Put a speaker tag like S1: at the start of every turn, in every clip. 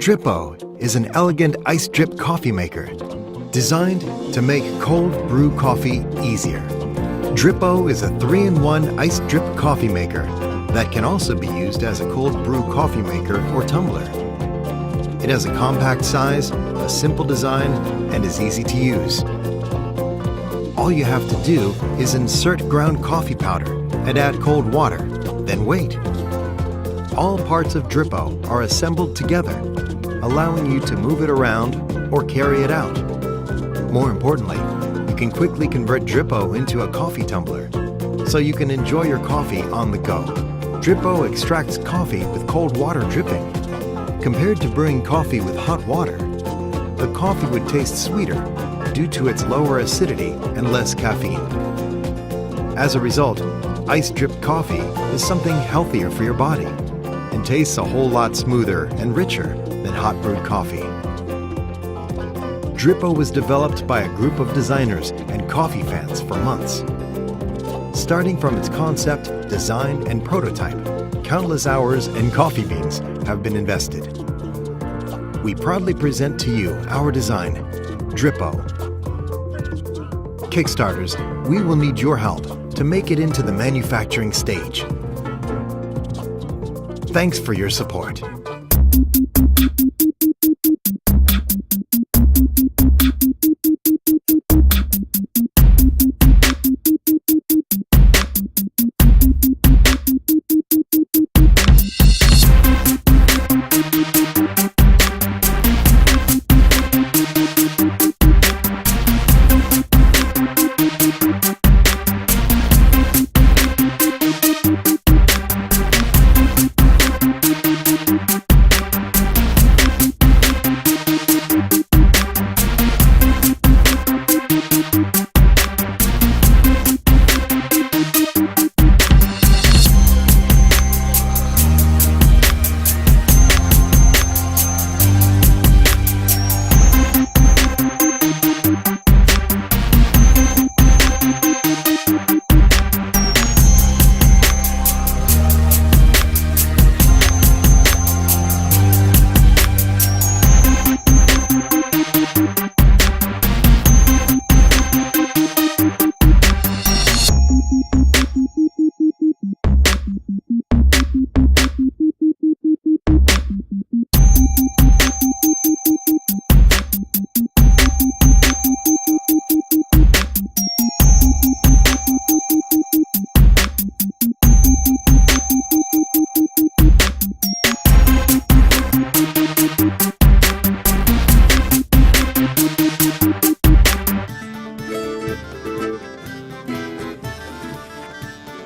S1: Dripo is an elegant ice drip coffee maker designed to make cold brew coffee easier. Dripo is a 3-in-1 ice drip coffee maker that can also be used as a cold brew coffee maker or tumbler. It has a compact size, a simple design, and is easy to use. All you have to do is insert ground coffee powder and add cold water, then wait. All parts of Dripo are assembled together, allowing you to move it around or carry it out. More importantly, you can quickly convert Dripo into a coffee tumbler, so you can enjoy your coffee on the go. Dripo extracts coffee with cold water dripping. Compared to brewing coffee with hot water, the coffee would taste sweeter due to its lower acidity and less caffeine. As a result, ice drip coffee is something healthier for your body and tastes a whole lot smoother and richer than hot brewed coffee. Dripo was developed by a group of designers and coffee fans for months. Starting from its concept, design, and prototype, countless hours and coffee beans have been invested. We proudly present to you our design, Dripo. Kickstarters, we will need your help to make it into the manufacturing stage. Thanks for your support.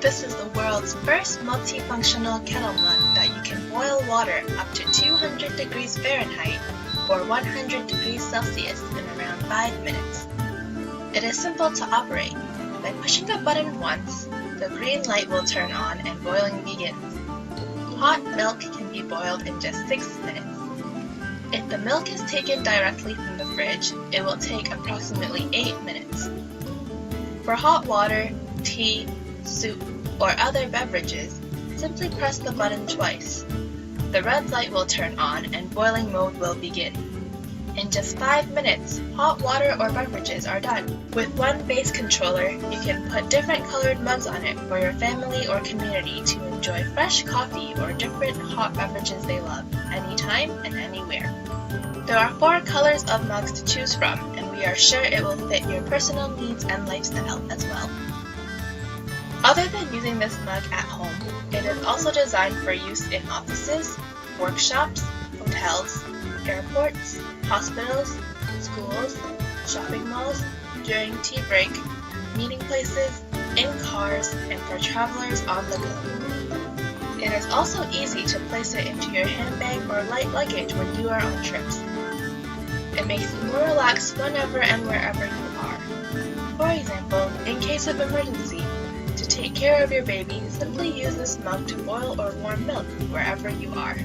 S2: This is the world's first multifunctional kettle mug that you can boil water up to 200 degrees Fahrenheit or 100 degrees Celsius in around 5 minutes. It is simple to operate. By pushing the button once, the green light will turn on and boiling begins. Hot milk can be boiled in just 6 minutes. If the milk is taken directly from the fridge, it will take approximately 8 minutes. For hot water, tea, soup, or other beverages, simply press the button twice. The red light will turn on and boiling mode will begin. In just 5 minutes, hot water or beverages are done. With one base controller, you can put different colored mugs on it for your family or community to enjoy fresh coffee or different hot beverages they love, anytime and anywhere. There are 4 colors of mugs to choose from, and we are sure it will fit your personal needs and lifestyle as well. Other than using this mug at home, it is also designed for use in offices, workshops, hotels, airports, hospitals, schools, shopping malls, during tea break, meeting places, in cars, and for travelers on the go. It is also easy to place it into your handbag or light luggage when you are on trips. It makes you more relaxed whenever and wherever you are. For example, in case of emergency, to take care of your baby, simply use this mug to boil or warm milk wherever you are.